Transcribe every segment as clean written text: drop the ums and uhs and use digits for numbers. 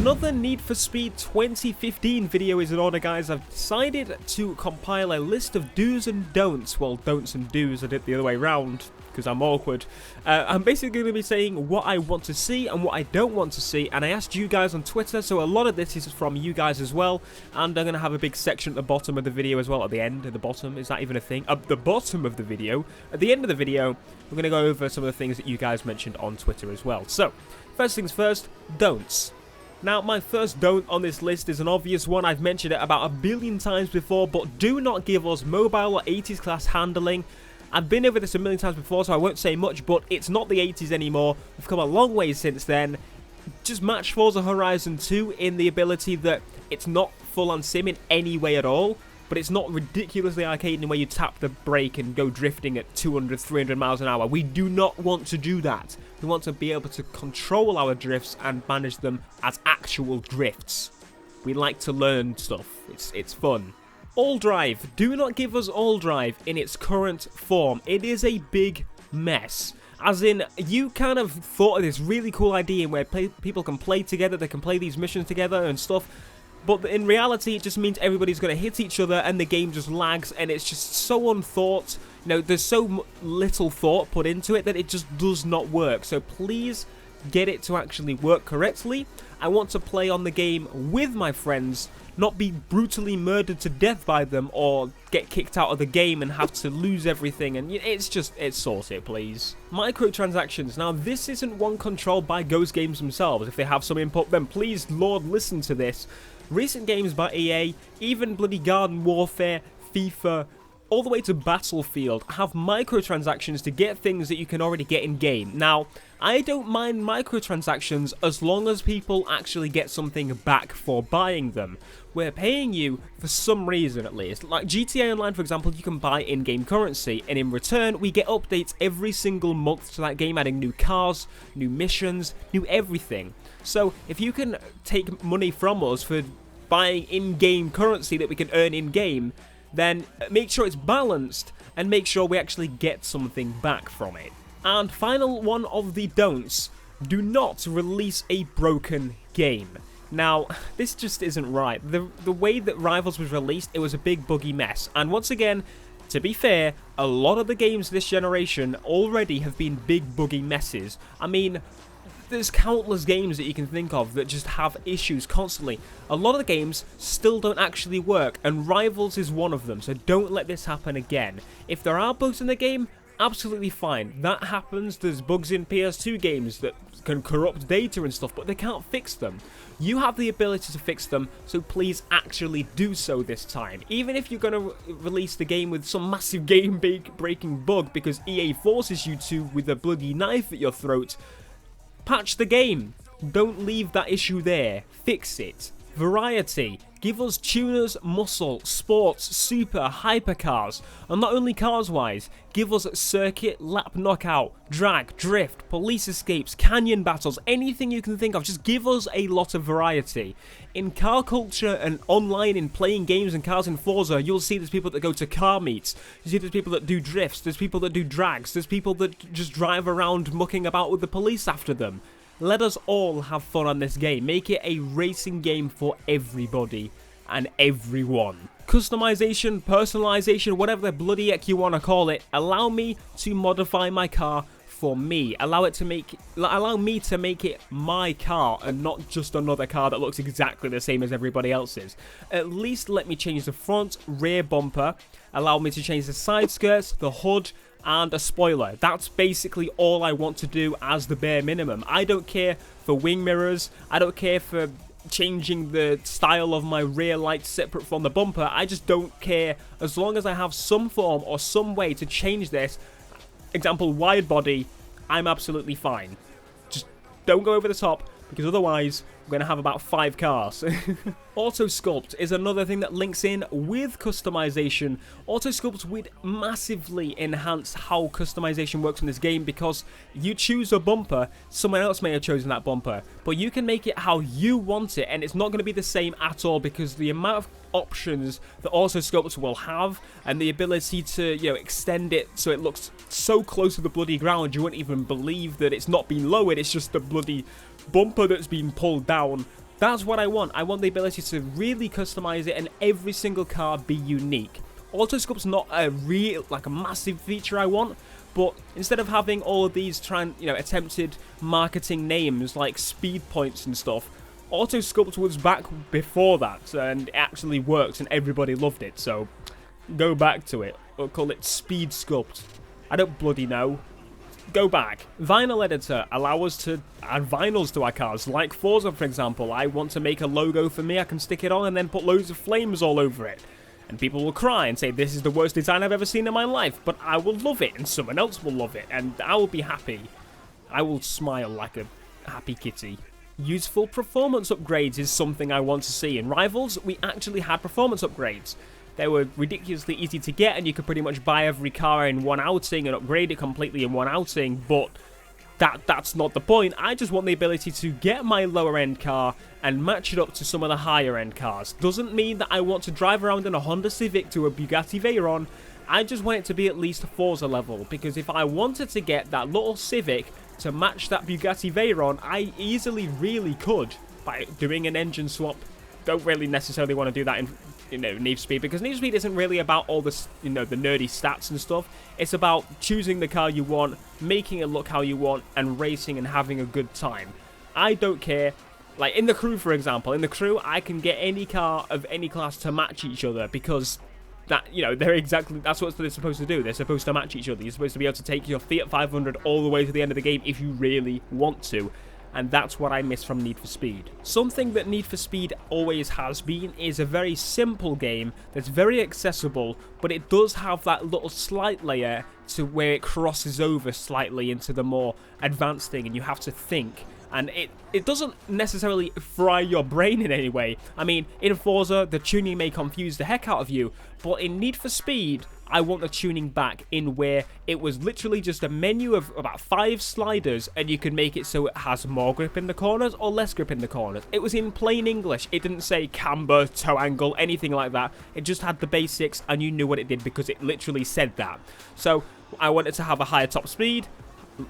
Another Need for Speed 2015 video is in order, guys. I've decided to compile a list of do's and don'ts. Well, don'ts and do's, I did it the other way around because I'm awkward. I'm basically going to be saying what I want to see and what I don't want to see, and I asked you guys on Twitter, so a lot of this is from you guys as well, and I'm going to have a big section at the bottom of the video as well, at the end, at the bottom, is that even a thing? At the bottom of the video, at the end of the video, we're going to go over some of the things that you guys mentioned on Twitter as well. So, first things first, don'ts. Now, my first don't on this list is an obvious one. I've mentioned it about a billion times before, but do not give us mobile or 80s class handling. I've been over this a million times before, so I won't say much, but it's not the 80s anymore. We've come a long way since then. Just match Forza Horizon 2 in the ability that it's not full-on sim in any way at all, but it's not ridiculously arcade in the way you tap the brake and go drifting at 200, 300 miles an hour. We do not want to do that. We want to be able to control our drifts and manage them as actual drifts. We like to learn stuff. It's fun. All Drive. Do not give us All Drive in its current form. It is a big mess. As in, you kind of thought of this really cool idea where people can play together, they can play these missions together and stuff, but in reality, it just means everybody's going to hit each other and the game just lags, and it's just so unthought. You know, there's so little thought put into it that it just does not work. So please get it to actually work correctly. I want to play on the game with my friends, not be brutally murdered to death by them or get kicked out of the game and have to lose everything, and it's sort it, please. Microtransactions. Now, this isn't one controlled by Ghost Games themselves. If they have some input, then please, Lord, listen to this. Recent games by EA, even bloody Garden Warfare, FIFA, all the way to Battlefield, have microtransactions to get things that you can already get in-game. Now, I don't mind microtransactions as long as people actually get something back for buying them. We're paying you for some reason, at least. Like GTA Online, for example, you can buy in-game currency, and in return, we get updates every single month to that game, adding new cars, new missions, new everything. So, if you can take money from us for buying in-game currency that we can earn in-game, then make sure it's balanced and make sure we actually get something back from it. And final one of the don'ts, do not release a broken game. Now, this just isn't right. The way that Rivals was released, it was a big buggy mess. And once again, to be fair, a lot of the games this generation already have been big buggy messes. I mean, there's countless games that you can think of that just have issues constantly. A lot of the games still don't actually work, and Rivals is one of them, so don't let this happen again. If there are bugs in the game, absolutely fine. That happens. There's bugs in PS2 games that can corrupt data and stuff, but they can't fix them. You have the ability to fix them, so please actually do so this time. Even if you're going to release the game with some massive game-breaking bug because EA forces you to with a bloody knife at your throat, patch the game. Don't leave that issue there. Fix it. Variety. Give us tuners, muscle, sports, super, hypercars. And not only cars-wise, give us circuit, lap knockout, drag, drift, police escapes, canyon battles, anything you can think of. Just give us a lot of variety. In car culture and online in playing games and cars in Forza, you'll see there's people that go to car meets. You see there's people that do drifts, there's people that do drags, there's people that just drive around mucking about with the police after them. Let us all have fun on this game. Make it a racing game for everybody and everyone. Customization, personalization, whatever the bloody heck you want to call it. Allow me to modify my car for me. Allow me to make it my car and not just another car that looks exactly the same as everybody else's. At least let me change the front, rear bumper. Allow me to change the side skirts, the hood, and a spoiler. That's basically all I want to do as the bare minimum. I don't care for wing mirrors. I don't care for changing the style of my rear lights separate from the bumper. I just don't care as long as I have some form or some way to change this. Example, wide body, I'm absolutely fine. Just don't go over the top, because otherwise we're going to have about 5 cars. AUTOSCULPT is another thing that links in with customization. AUTOSCULPT would massively enhance how customization works in this game, because you choose a bumper, someone else may have chosen that bumper, but you can make it how you want it, and it's not going to be the same at all, because the amount of options that AUTOSCULPT will have and the ability to, you know, extend it so it looks so close to the bloody ground you wouldn't even believe that it's not been lowered, it's just the bloody bumper that's been pulled down. That's what I want. I want the ability to really customize it and every single car be unique. AutoSculpt's not a a massive feature I want, but instead of having all of these attempted marketing names like speed points and stuff, AutoSculpt was back before that and it actually worked and everybody loved it. So go back to it or call it Speed Sculpt. I don't bloody know. Go back. Vinyl editor allow us to add vinyls to our cars, like Forza for example. I want to make a logo for me, I can stick it on and then put loads of flames all over it. And people will cry and say this is the worst design I've ever seen in my life, but I will love it and someone else will love it and I will be happy. I will smile like a happy kitty. Useful performance upgrades is something I want to see. In Rivals, we actually had performance upgrades. They were ridiculously easy to get and you could pretty much buy every car in one outing and upgrade it completely in one outing, but that's not the point. I just want the ability to get my lower end car and match it up to some of the higher end cars. Doesn't mean that I want to drive around in a Honda Civic to a Bugatti Veyron. I just want it to be at least Forza level, because if I wanted to get that little Civic to match that Bugatti Veyron, I easily really could by doing an engine swap. Don't really necessarily want to do that in Need for Speed, because Need for Speed isn't really about all this, the nerdy stats and stuff. It's about choosing the car you want, making it look how you want, and racing and having a good time. I don't care. Like in the crew, for example, in the crew, I can get any car of any class to match each other because that's what they're supposed to do. They're supposed to match each other. You're supposed to be able to take your Fiat 500 all the way to the end of the game if you really want to. And that's what I miss from Need for Speed. Something that Need for Speed always has been is a very simple game that's very accessible, but it does have that little slight layer to where it crosses over slightly into the more advanced thing and you have to think. And it doesn't necessarily fry your brain in any way. I mean, in Forza, the tuning may confuse the heck out of you, but in Need for Speed, I want the tuning back in where it was literally just a menu of about 5 sliders and you can make it so it has more grip in the corners or less grip in the corners. It was in plain English. It didn't say camber, toe angle, anything like that. It just had the basics and you knew what it did because it literally said that. So I want it to have a higher top speed,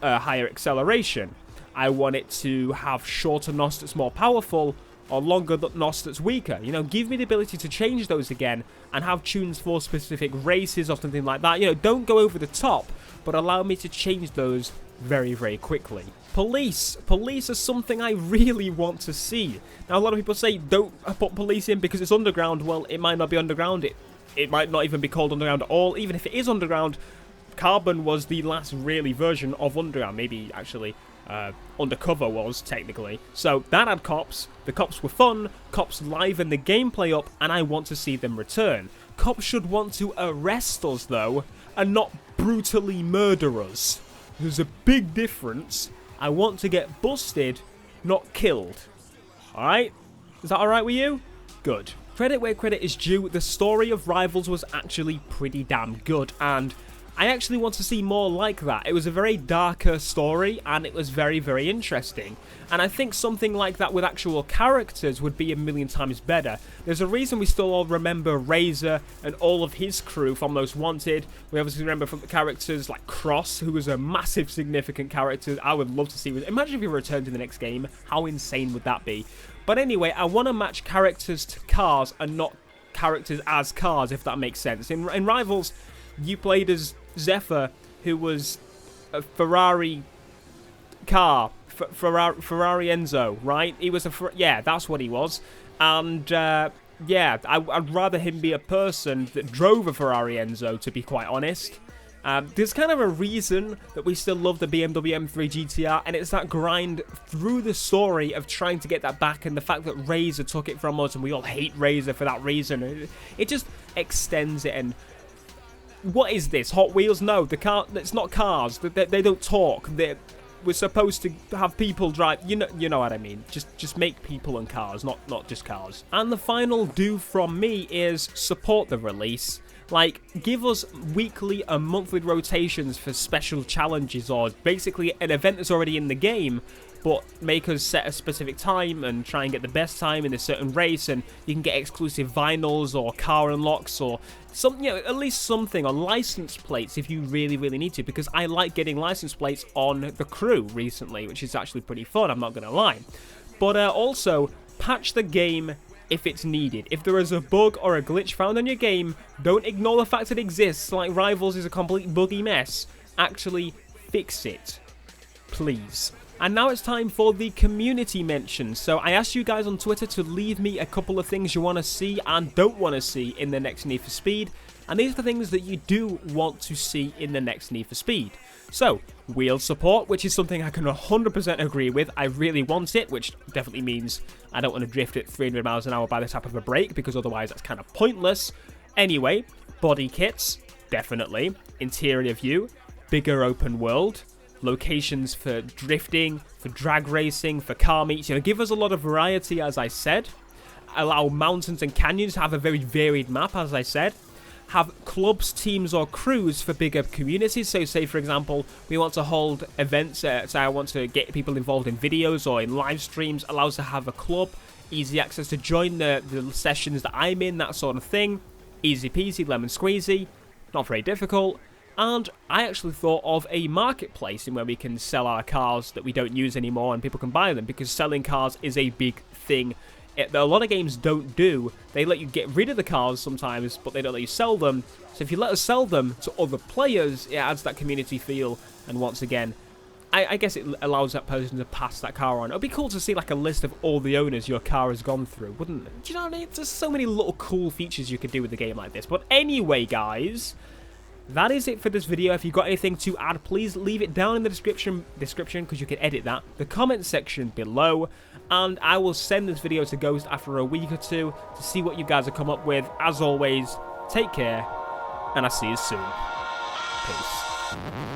higher acceleration. I want it to have shorter NOS that's more powerful, or longer NOS that's weaker. Give me the ability to change those again and have tunes for specific races or something like that. Don't go over the top, but allow me to change those very, very quickly. Police are something I really want to see. Now, a lot of people say don't put police in because it's underground. Well, it might not be underground. It might not even be called underground at all. Even if it is underground, Carbon was the last really version of underground. Maybe actually Undercover was technically. So that had cops. The cops were fun. Cops liven the gameplay up, and I want to see them return. Cops should want to arrest us though, and not brutally murder us. There's a big difference. I want to get busted, not killed. Alright? Is that alright with you? Good. Credit where credit is due, the story of Rivals was actually pretty damn good, and I actually want to see more like that. It was a very darker story, and it was very, very interesting. And I think something like that with actual characters would be a million times better. There's a reason we still all remember Razor and all of his crew from Most Wanted. We obviously remember from the characters like Cross, who was a massive, significant character. I would love to see. Imagine if he returned in the next game. How insane would that be? But anyway, I want to match characters to cars and not characters as cars, if that makes sense. In Rivals, you played as Zephyr, who was a Ferrari car, Ferrari Enzo, right? He was yeah, that's what he was. And yeah, I'd rather him be a person that drove a Ferrari Enzo, to be quite honest. There's kind of a reason that we still love the BMW M3 GTR, and it's that grind through the story of trying to get that back, and the fact that Razor took it from us, and we all hate Razor for that reason. It just extends it. And what is this? Hot Wheels? No, it's not cars. They don't talk. We're supposed to have people drive. You know what I mean. Just make people and cars, not just cars. And the final do from me is support the release. Like, give us weekly and monthly rotations for special challenges, or basically an event that's already in the game, but make us set a specific time and try and get the best time in a certain race, and you can get exclusive vinyls or car unlocks or something, at least something on license plates if you really, really need to, because I like getting license plates on the crew recently, which is actually pretty fun, I'm not going to lie. But also, patch the game if it's needed. If there is a bug or a glitch found on your game, don't ignore the fact it exists, like Rivals is a complete buggy mess. Actually fix it, please. And now it's time for the community mentions. So I asked you guys on Twitter to leave me a couple of things you want to see and don't want to see in the next Need for Speed. And these are the things that you do want to see in the next Need for Speed. So, wheel support, which is something I can 100% agree with. I really want it, which definitely means I don't want to drift at 300 miles an hour by the tap of a brake, because otherwise that's kind of pointless. Anyway, body kits, definitely. Interior view, bigger open world, locations for drifting, for drag racing, for car meets. You know, give us a lot of variety, as I said. Allow mountains and canyons to have a very varied map, as I said. Have clubs, teams, or crews for bigger communities. So say, for example, we want to hold events, so I want to get people involved in videos or in live streams. Allows to have a club, easy access to join the sessions that I'm in, that sort of thing. Easy peasy, lemon squeezy, not very difficult. And I actually thought of a marketplace in where we can sell our cars that we don't use anymore and people can buy them, because selling cars is a big thing that a lot of games don't do. They let you get rid of the cars sometimes, but they don't let you sell them. So if you let us sell them to other players, it adds that community feel. And once again, I guess it allows that person to pass that car on. It would be cool to see like a list of all the owners your car has gone through, wouldn't it? Do you know what I mean? There's so many little cool features you could do with a game like this. But anyway, guys, that is it for this video. If you've got anything to add, please leave it down in the description, because you can edit that, the comment section below, and I will send this video to Ghost after a week or two to see what you guys have come up with. As always, take care, and I'll see you soon. Peace.